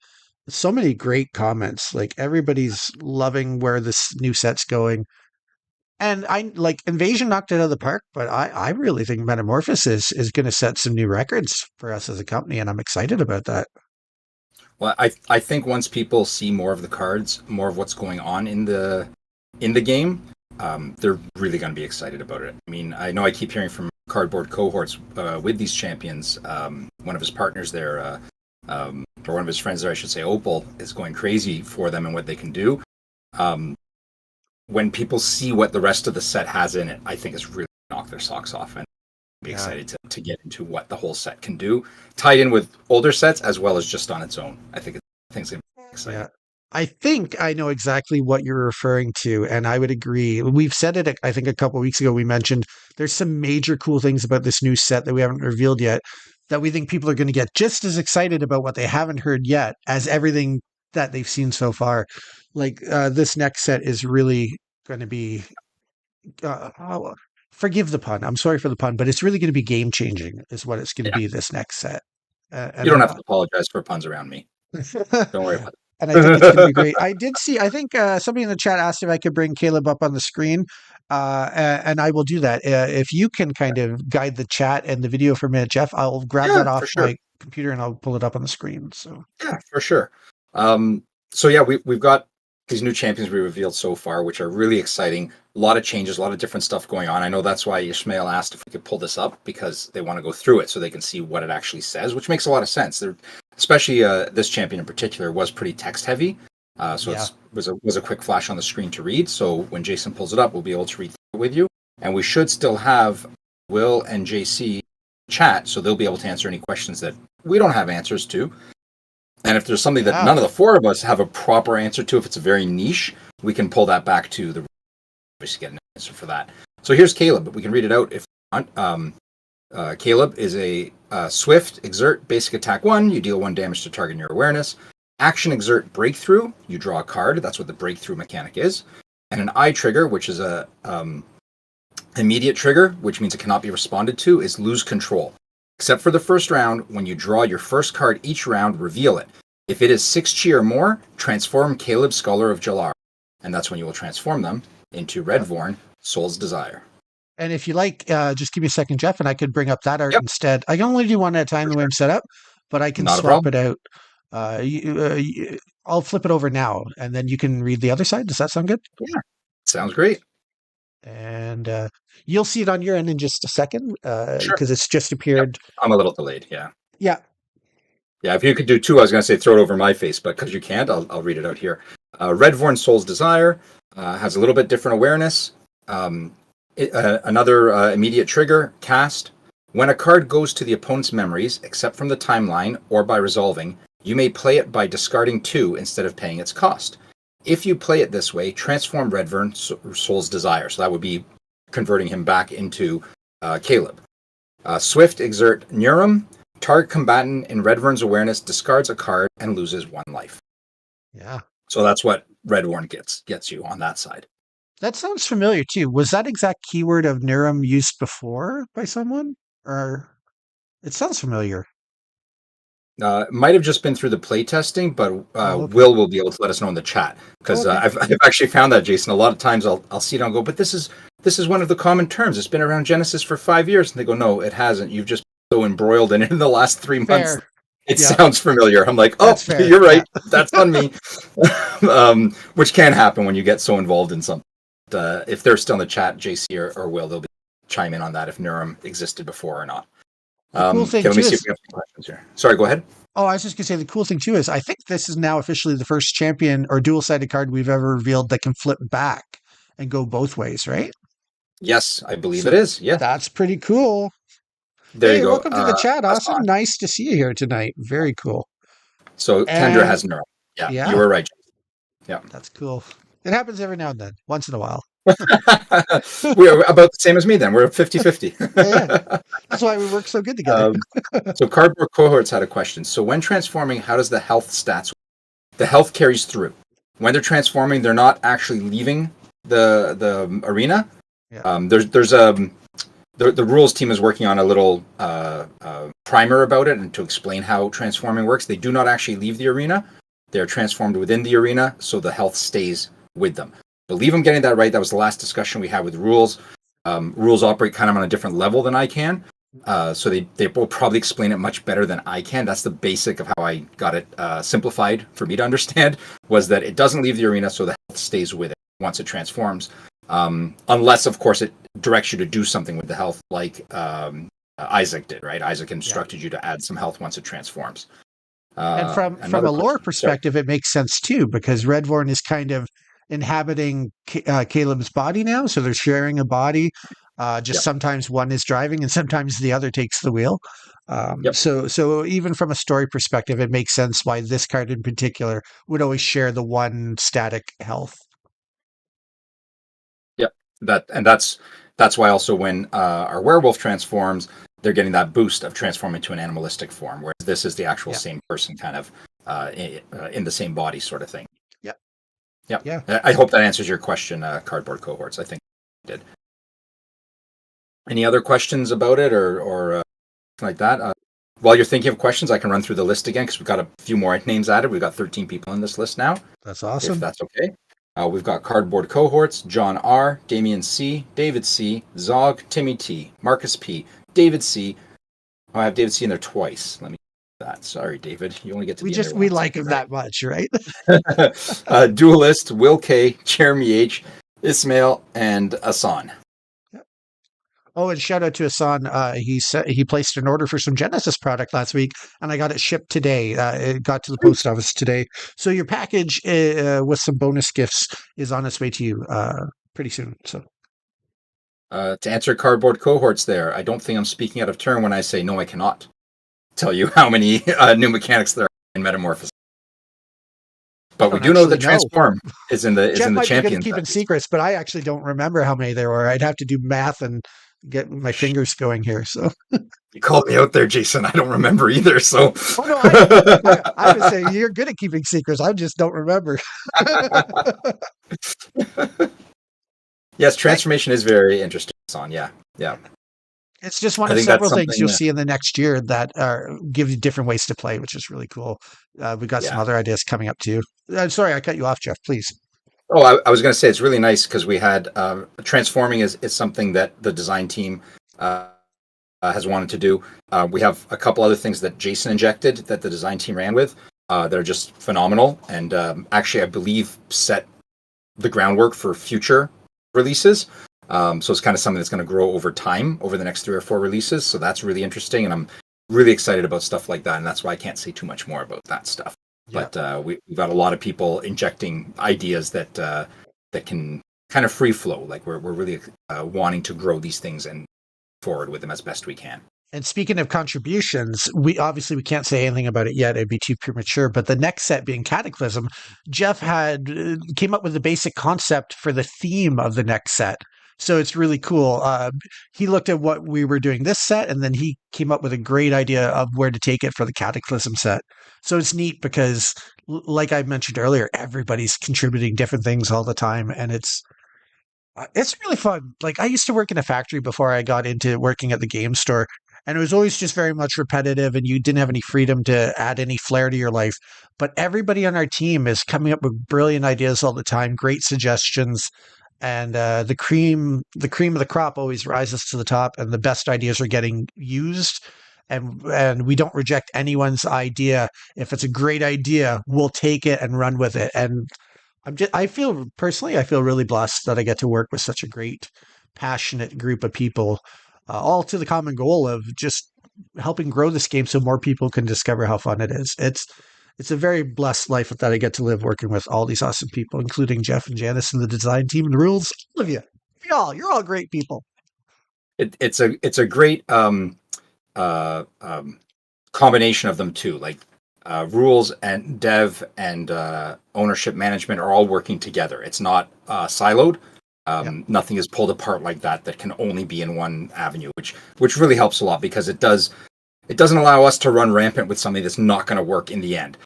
So many great comments. Like everybody's loving where this new set's going. And I like Invasion knocked it out of the park, but I really think Metamorphosis is going to set some new records for us as a company, and I'm excited about that. Well, I think once people see more of the cards, more of what's going on in the game, they're really going to be excited about it. I mean, I know I keep hearing from cardboard cohorts with these champions. One of his partners there, or one of his friends there, I should say, Opal, is going crazy for them and what they can do. When people see what the rest of the set has in it, I think it's really knock their socks off and be Yeah. excited to get into what the whole set can do, tied in with older sets as well as just on its own. I think it's going to be exciting. Yeah. I think I know exactly what you're referring to, and I would agree. We've said it, I think, a couple of weeks ago. We mentioned there's some major cool things about this new set that we haven't revealed yet that we think people are going to get just as excited about what they haven't heard yet as everything that they've seen so far. Like this next set is really going to be, forgive the pun. I'm sorry for the pun, but it's really going to be game changing, is what it's going to Yeah, be this next set. you And don't I'm have to apologize for puns around me. Don't worry about and I think it's going to be it. great. I did see, I think somebody in the chat asked if I could bring Caleb up on the screen, and I will do that. If you can kind of guide the chat and the video for a minute, Jeff, I'll grab Yeah, that for off sure. my computer and I'll pull it up on the screen. So, Yeah, for sure. So yeah, we've got these new champions we revealed so far, which are really exciting. A lot of changes, a lot of different stuff going on. I know that's why Ishmael asked if we could pull this up, because they want to go through it so they can see what it actually says, which makes a lot of sense. They're, especially this champion in particular was pretty text heavy, so yeah. it was a quick flash on the screen to read. So when Jason pulls it up, we'll be able to read it with you, and we should still have Will and JC chat, so they'll be able to answer any questions that we don't have answers to. And if there's something that Yeah. none of the four of us have a proper answer to, if it's a very niche, we can pull that back to the just get an answer for that. So here's Caleb. We can read it out if you want. Caleb is a swift exert basic attack 1. You deal 1 damage to target in your awareness. Action exert breakthrough. You draw a card. That's what the breakthrough mechanic is. And an I trigger, which is a immediate trigger, which means it cannot be responded to, is lose control. Except for the first round, when you draw your first card each round, reveal it. If it is 6 chi or more, transform Caleb, Scholar of Jalar. And that's when you will transform them into Redvorn, Soul's Desire. And if you like, just give me a second, Jeff, and I could bring up that art Yep. instead. I can only do one at a time For the way sure. I'm set up, but I can Not a swap problem. it out. I'll flip it over now, and then you can read the other side. Does that sound good? Yeah, sounds great. And you'll see it on your end in just a second Sure. because it's just Yep. appeared. I'm a little delayed, yeah. Yeah. Yeah, if you could do 2, I was going to say throw it over my face, but because you can't, I'll read it out here. Redvorn, Soul's Desire has a little bit different awareness. Another immediate trigger, cast. When a card goes to the opponent's memories, except from the timeline or by resolving, you may play it by discarding 2 instead of paying its cost. If you play it this way, transform Redvorn, Soul's Desire. So that would be converting him back into Caleb. Swift exert Neurum. Target combatant in Redvorn's awareness discards a card and loses 1 life. Yeah. So that's what Redvorn gets you on that side. That sounds familiar too. Was that exact keyword of Niram used before by someone? Or it sounds familiar. It might have just been through the play testing, but Okay. Will be able to let us know in the chat, because Okay. I've actually found that, Jason. A lot of times I'll see it and go, but this is one of the common terms. It's been around Genesis for 5 years, and they go, no, it hasn't. You've just been so embroiled in it in the last 3 months. Fair. It Yeah. sounds familiar. I'm like, oh, That's fair. you're right. That's on me. Which can happen when you get so involved in something. If they're still in the chat, JC or Will, they'll chime in on that if Nurum existed before or not. The cool Okay, thing let me too see if is, we have some questions here. Sorry, go ahead. oh, I was just gonna say the cool thing too is I think this is now officially the first champion or dual-sided card we've ever revealed that can flip back and go both ways, right? Yes, I believe it So is. Yes. that's pretty cool. There you Hey, go. welcome to the chat, Austin. Hassan. Nice to see you here tonight. Very cool. So Kendra And has neuro. Yeah, you yeah, were right. Yeah. that's cool. It happens every now and then, once in a while. We are about the same as me then. We're 50-50. Yeah, that's why we work so good together. So Cardboard Cohorts had a question. So when transforming, how does the health stats? The health carries through. When they're transforming, they're not actually leaving the arena. Yeah. The rules team is working on a little primer about it and to explain how transforming works. They do not actually leave the arena. They're transformed within the arena, so the health stays with them. Believe I'm getting that right. That was the last discussion we had with rules. Rules operate kind of on a different level than I can. So they will probably explain it much better than I can. That's the basic of how I got it simplified for me to understand, was that it doesn't leave the arena, so the health stays with it once it transforms. Unless, of course, it directs you to do something with the health, like Isaac did, right? Isaac instructed you to add some health once it transforms. And from a lore perspective, it makes sense too, because Redvorn is kind of inhabiting Caleb's body now, so they're sharing a body. Just sometimes one is driving and sometimes the other takes the wheel. So even from a story perspective, it makes sense why this card in particular would always share the one static health. Yep, that's why also when our werewolf transforms, they're getting that boost of transforming to an animalistic form, whereas this is the actual same person kind of in the same body sort of thing. Yeah. I hope that answers your question, Cardboard Cohorts. I think it did. Any other questions about it or like that? While you're thinking of questions, I can run through the list again because we've got a few more names added. We've got 13 people in this list now. That's awesome. If that's okay. We've got Cardboard Cohorts, John R., Damien C., David C., Zog, Timmy T., Marcus P., David C. Oh, I have David C. in there twice. Let me do that. Sorry, David. You only get to We like him that much, right? Duelist, Will K., Jeremy H., Ismail, and Asan. Oh, and shout out to Hassan. He placed an order for some Genesis product last week, and I got it shipped today. It got to the post office today. So your package with some bonus gifts is on its way to you pretty soon. So to answer Cardboard Cohorts there, I don't think I'm speaking out of turn when I say no, I cannot tell you how many new mechanics there are in Metamorphosis. But we do know that Transform is in the Jeff might champion. be good at keeping secrets, but I actually don't remember how many there were. I'd have to do math and get my fingers going here. So you called me out there, Jason. I don't remember either. So I would say you're good at keeping secrets. I just don't remember. Yes, transformation is very interesting, Son. Yeah. It's just one of several things you'll see in the next year that give you different ways to play, which is really cool. We've got some other ideas coming up too. Sorry, I cut you off, Jeff. Please. Oh, I was going to say it's really nice because we had transforming is something that the design team has wanted to do. We have a couple other things that Jason injected that the design team ran with that are just phenomenal, and actually I believe set the groundwork for future releases. So it's kind of something that's going to grow over time over the next 3 or 4 releases. So that's really interesting, and I'm really excited about stuff like that. And that's why I can't say too much more about that stuff. Yeah. But we've got a lot of people injecting ideas that can kind of free flow. Like we're really wanting to grow these things and forward with them as best we can. And speaking of contributions, we can't say anything about it yet. It'd be too premature. But the next set being Cataclysm, Jeff came up with the basic concept for the theme of the next set. So it's really cool. He looked at what we were doing this set, and then he came up with a great idea of where to take it for the Cataclysm set. So it's neat because, like I mentioned earlier, everybody's contributing different things all the time, and it's really fun. Like I used to work in a factory before I got into working at the game store, and it was always just very much repetitive, and you didn't have any freedom to add any flair to your life. But everybody on our team is coming up with brilliant ideas all the time, great suggestions. And the cream of the crop always rises to the top, and the best ideas are getting used. And we don't reject anyone's idea. If it's a great idea, we'll take it and run with it. And I feel really blessed that I get to work with such a great, passionate group of people, all to the common goal of just helping grow this game so more people can discover how fun it is. It's a very blessed life that I get to live working with all these awesome people, including Jeff and Janice and the design team and the rules. All of you. You're all great people. It's a great combination of them too. Like rules and dev and ownership management are all working together. It's not siloed. Nothing is pulled apart like that can only be in one avenue, which really helps a lot, because it doesn't allow us to run rampant with something that's not going to work in the end.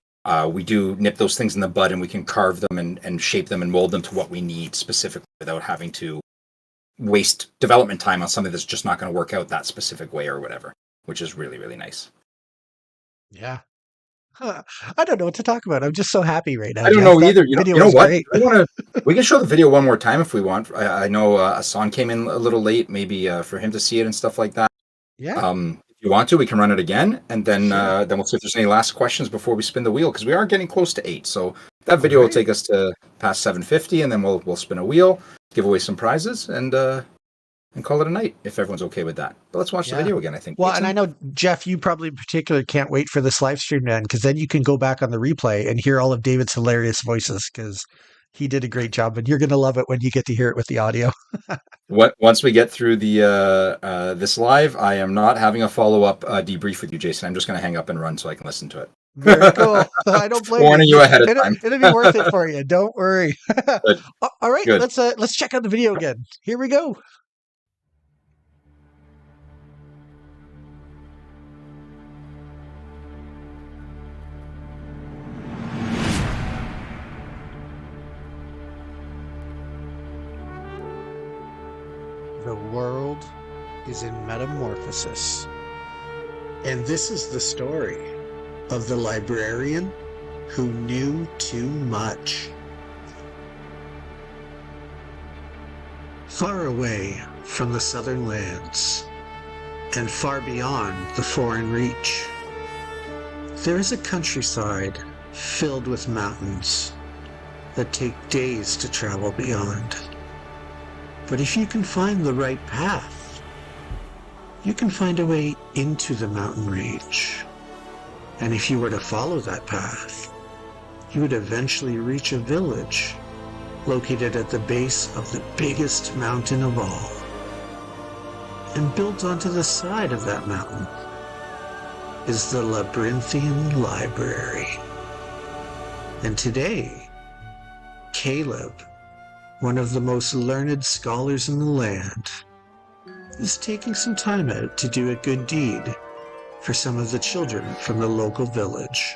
We do nip those things in the bud, and we can carve them and shape them and mold them to what we need specifically without having to waste development time on something that's just not going to work out that specific way or whatever, which is really, really nice. Yeah. I don't know what to talk about. I'm just so happy right now. I don't Jeff. know That either. You video know was what? great. We can show the video one more time if we want. I know Asan came in a little late, maybe for him to see it and stuff like that. Yeah. If you want to, we can run it again, and then we'll see if there's any last questions before we spin the wheel, because we are getting close to 8. So that video will take us to past 7:50, and then we'll spin a wheel, give away some prizes, and call it a night if everyone's okay with that. But let's watch the video again, I think. Well, and I know, Jeff, you probably in particular can't wait for this live stream to end, because then you can go back on the replay and hear all of David's hilarious voices, because he did a great job, and you're going to love it when you get to hear it with the audio. Once we get through the this live, I am not having a follow-up debrief with you, Jason. I'm just going to hang up and run so I can listen to it. Very cool. I don't blame Warning you ahead of time. It'll be worth it for you. Don't worry. All right, Good. let's check out the video again. Here we go. The world is in metamorphosis. And this is the story of the librarian who knew too much. Far away from the southern lands, and far beyond the foreign reach, there is a countryside filled with mountains that take days to travel beyond. But if you can find the right path, you can find a way into the mountain range. And if you were to follow that path, you would eventually reach a village located at the base of the biggest mountain of all. And built onto the side of that mountain is the Labyrinthian Library. And today, Caleb, one of the most learned scholars in the land, is taking some time out to do a good deed for some of the children from the local village.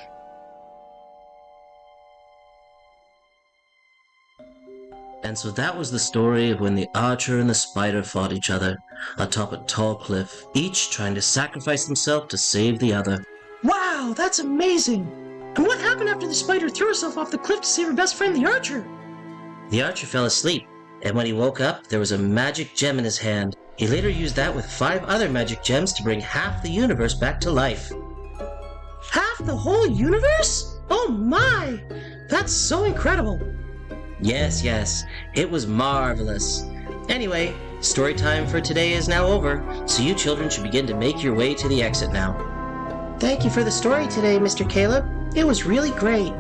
And so that was the story of when the archer and the spider fought each other atop a tall cliff, each trying to sacrifice himself to save the other. Wow, that's amazing! And what happened after the spider threw herself off the cliff to save her best friend, the archer? The archer fell asleep, and when he woke up, there was a magic gem in his hand. He later used that with 5 other magic gems to bring half the universe back to life. Half the whole universe? Oh my! That's so incredible! Yes, it was marvelous. Anyway, story time for today is now over, so you children should begin to make your way to the exit now. Thank you for the story today, Mr. Caleb. It was really great.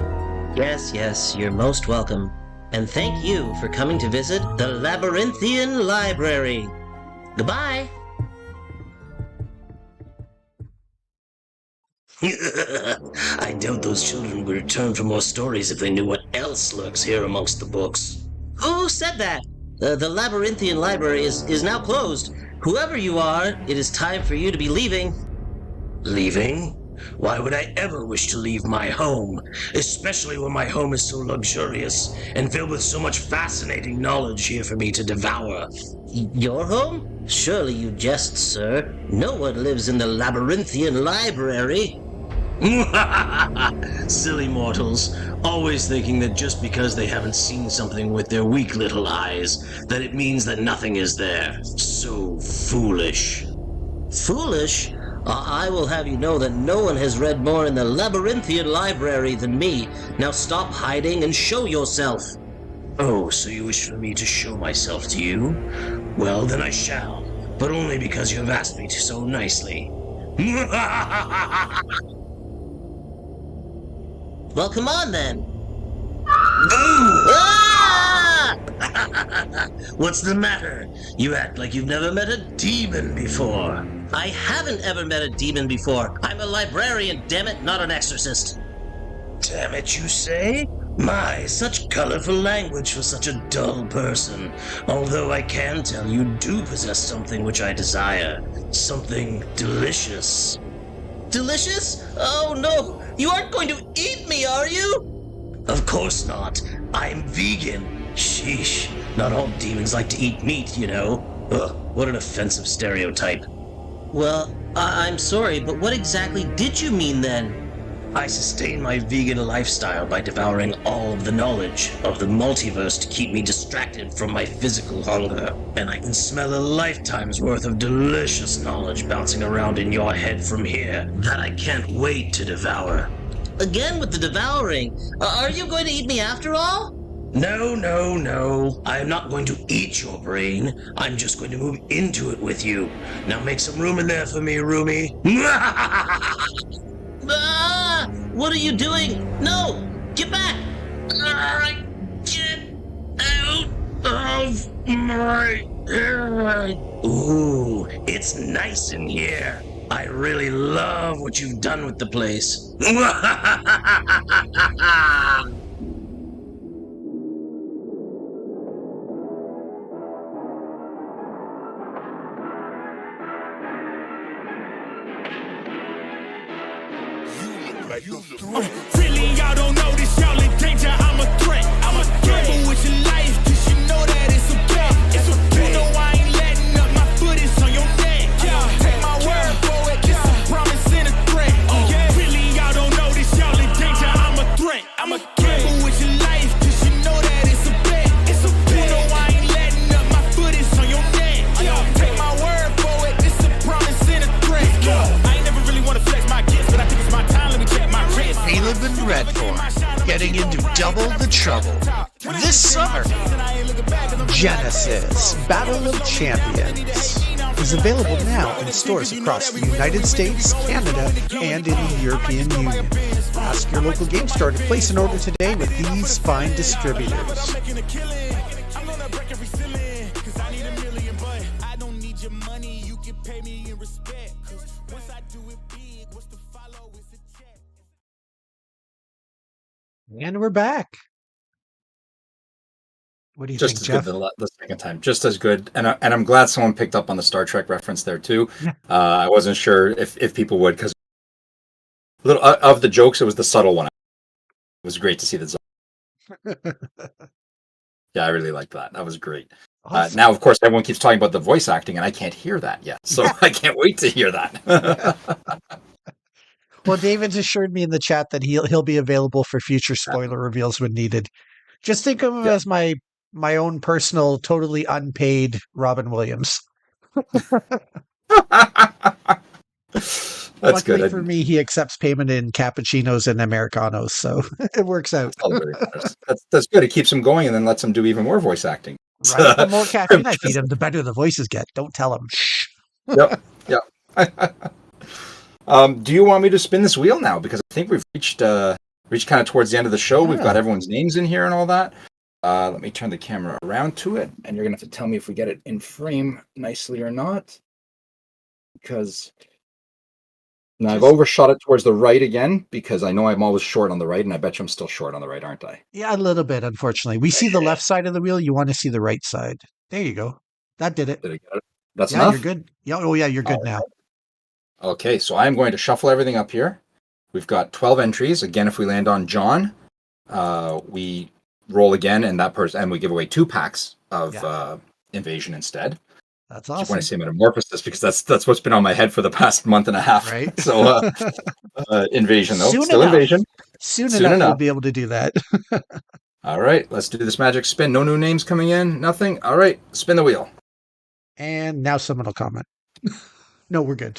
Yes, you're most welcome. And thank you for coming to visit the Labyrinthian Library. Goodbye! I doubt those children would return for more stories if they knew what else lurks here amongst the books. Who said that? The Labyrinthian Library is now closed. Whoever you are, it is time for you to be leaving. Leaving? Why would I ever wish to leave my home, especially when my home is so luxurious and filled with so much fascinating knowledge here for me to devour? Your home? Surely you jest, sir. No one lives in the Labyrinthian Library. Silly mortals, always thinking that just because they haven't seen something with their weak little eyes, that it means that nothing is there. So foolish. Foolish? I will have you know that no one has read more in the Labyrinthian Library than me. Now stop hiding and show yourself. Oh, so you wish for me to show myself to you? Well, then I shall, but only because you have asked me to so nicely. Well, come on then. Ah! What's the matter? You act like you've never met a demon before. I haven't ever met a demon before. I'm a librarian, damn it, not an exorcist. Damn it, you say? My, such colorful language for such a dull person. Although I can tell you do possess something which I desire. Something delicious. Delicious? Oh no, you aren't going to eat me, are you? Of course not. I'm vegan. Sheesh. Not all demons like to eat meat, you know. Ugh, what an offensive stereotype. Well, I'm sorry, but what exactly did you mean then? I sustain my vegan lifestyle by devouring all of the knowledge of the multiverse to keep me distracted from my physical hunger. And I can smell a lifetime's worth of delicious knowledge bouncing around in your head from here that I can't wait to devour. Again with the devouring. Are you going to eat me after all? No, no, no. I am not going to eat your brain. I'm just going to move into it with you. Now make some room in there for me, Rumi. Ah! What are you doing? No! Get back! Get out of my head. Ooh, it's nice in here. I really love what you've done with the place. Really, y'all don't know this, y'all in danger. I'm a threat. I'm a gamble with your life, cause you know that it's okay. It's okay. You know I ain't letting up, my foot is on your neck. Take my word for it, it's a promise and a threat. Really, y'all don't know this, y'all in danger. I'm a threat. I'm a gamble with your life, cause you know that it's a bet. It's okay. You know I ain't letting up, my foot is on your neck. Take my word for it, it's a promise and a threat. I ain't never really wanna flex my gifts, but I think it's my time, let me check my wrist. Caleb and Redform getting into double the trouble this summer. Genesis Battle of Champions is available now in stores across the United States, Canada, and in the European Union. Ask your local game store to place an order today with these fine distributors. And we're back. What do you Just think, as Jeff? good the second time. Just as good, and I'm glad someone picked up on the Star Trek reference there too. I wasn't sure if people would, because little of the jokes, it was the subtle one. It was great to see that. Yeah, I really liked that. That was great. Awesome. Now, of course, everyone keeps talking about the voice acting, and I can't hear that yet. So I can't wait to hear that. Well, David's assured me in the chat that he'll be available for future spoiler reveals when needed. Just think of him as my own personal, totally unpaid Robin Williams. That's Luckily good. for me, he accepts payment in cappuccinos and Americanos, so it works out. That's good. It keeps him going and then lets him do even more voice acting. Right? The more caffeine I feed him, the better the voices get. Don't tell him. Shh. Yep. Do you want me to spin this wheel now? Because I think we've reached kind of towards the end of the show. We've got everyone's names in here and all that. Let me turn the camera around to it, and you're gonna have to tell me if we get it in frame nicely or not. Because now I've overshot it towards the right again, because I know I'm always short on the right, and I bet you I'm still short on the right, aren't I? Yeah, a little bit, unfortunately. We see the left side of the wheel. You want to see the right side. There you go. That did it. Did I get it? That's yeah, enough? You're good. Yeah, oh, yeah, you're good now. Okay, so I'm going to shuffle everything up here. We've got 12 entries. Again, if we land on John, we roll again, and we give away 2 packs of Invasion instead. That's I awesome. want to say Metamorphosis because that's what's been on my head for the past month and a half. Right. So Invasion though, Soon still enough. Invasion. Soon Soon enough, enough. we'll be able to do that. All right, let's do this magic spin. No new names coming in. Nothing. All right, spin the wheel. And now someone will comment. No, we're good.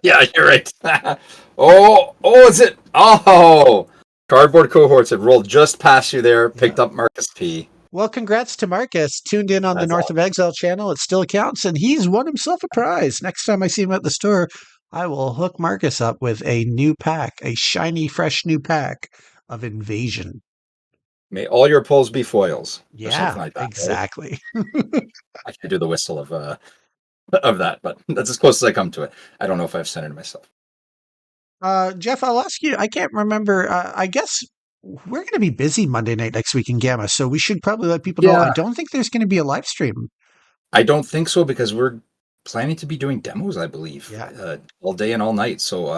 Yeah, you're right. Is it? Oh, Cardboard Cohorts had rolled just past you there. Picked up Marcus P. Well, congrats to Marcus. Tuned in on the North of Exile channel. It still counts, and he's won himself a prize. Next time I see him at the store, I will hook Marcus up with a new pack, a shiny, fresh new pack of Invasion. May all your polls be foils, or something Yeah, like that. Right? exactly. I can do the whistle of that, but that's as close as I come to it. I don't know if I've sent it myself. Jeff, I'll ask you. I can't remember. I guess we're going to be busy Monday night next week in Gamma, so we should probably let people know. I Yeah, don't think there's going to be a live stream. I don't think so because we're planning to be doing demos, I believe, Yeah. all day and all night. So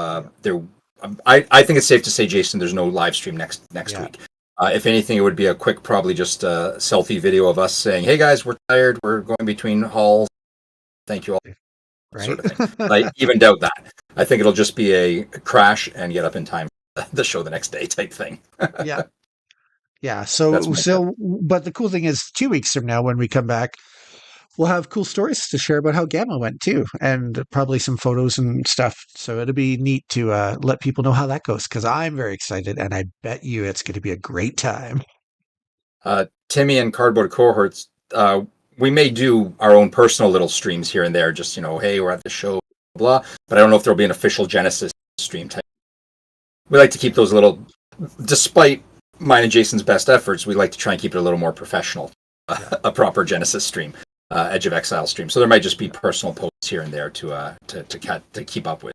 I think it's safe to say, Jason, there's no live stream next Yeah. week. If anything, it would be a quick, probably just a selfie video of us saying, "Hey guys, we're tired. We're going between halls. Thank you all." Right. Sort of thing. I even doubt that. I think it'll just be a crash and get up in time for the show the next day type thing. Yeah. Yeah. That's So, my bet. but the cool thing is 2 weeks from now, when we come back, we'll have cool stories to share about how Gamma went too, and probably some photos and stuff. So it'll be neat to let people know how that goes, because I'm very excited, and I bet you it's going to be a great time. Timmy and Cardboard Cohorts, we may do our own personal little streams here and there, just, hey, we're at the show, blah, but I don't know if there'll be an official Genesis stream type. We like to keep those a little, despite mine and Jason's best efforts, we like to try and keep it a little more professional, a proper Genesis stream, Edge of Exile stream. So there might just be personal posts here and there to keep up with.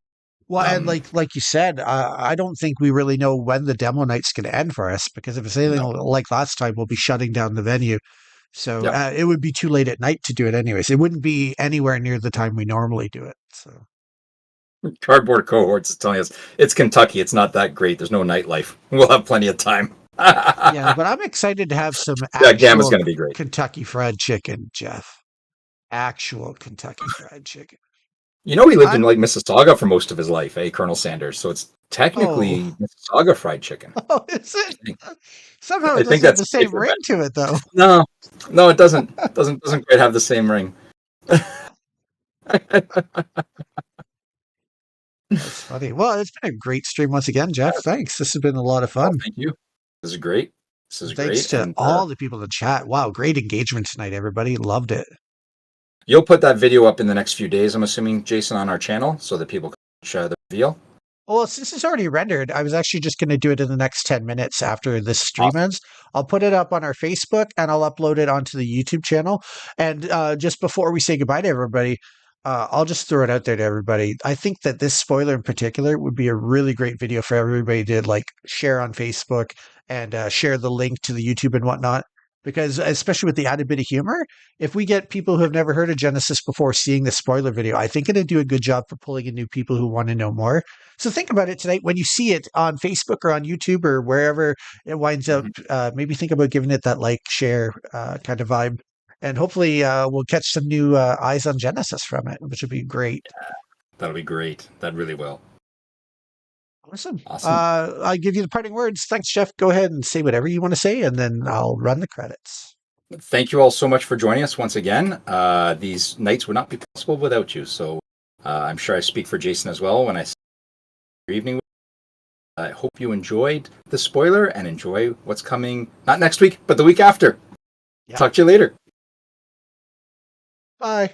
Well, and like you said, I don't think we really know when the demo night's going to end for us, because if it's anything like last time, we'll be shutting down the venue. So Yeah. it would be too late at night to do it anyways. It wouldn't be anywhere near the time we normally do it. So Cardboard Cohorts is telling us it's Kentucky. It's not that great. There's no nightlife. We'll have plenty of time. yeah, but I'm excited to have some That Gamma's actual going to be great. Kentucky Fried Chicken, Jeff. Actual Kentucky Fried Chicken. He lived in like Mississauga for most of his life, Colonel Sanders. So it's technically Mississauga fried chicken. Oh, is it? Somehow I it think doesn't have that's the a same safer ring bet. to it, though. No, it doesn't. Doesn't quite have the same ring. That's funny. Well, it's been a great stream once again, Jeff. Thanks. This has been a lot of fun. Thank you. This is great. Thanks to all the people in the chat. Wow, great engagement tonight, everybody. Loved it. You'll put that video up in the next few days, I'm assuming, Jason, on our channel so that people can share the reveal. Well, since it's already rendered, I was actually just going to do it in the next 10 minutes after this stream ends. I'll put it up on our Facebook, and I'll upload it onto the YouTube channel. And just before we say goodbye to everybody, I'll just throw it out there to everybody. I think that this spoiler in particular would be a really great video for everybody to share on Facebook and share the link to the YouTube and whatnot. Because especially with the added bit of humor, if we get people who have never heard of Genesis before seeing the spoiler video, I think it'd do a good job for pulling in new people who want to know more. So think about it tonight when you see it on Facebook or on YouTube or wherever it winds up. Maybe think about giving it that share kind of vibe. And hopefully we'll catch some new eyes on Genesis from it, which would be great. That'll be great. That really will. Awesome. Awesome. I give you the parting words. Thanks, Jeff. Go ahead and say whatever you want to say, and then I'll run the credits. Thank you all so much for joining us once again. These nights would not be possible without you. So I'm sure I speak for Jason as well when I say your evening. I hope you enjoyed the spoiler and enjoy what's coming, not next week, but the week after. Yeah. Talk to you later. Bye.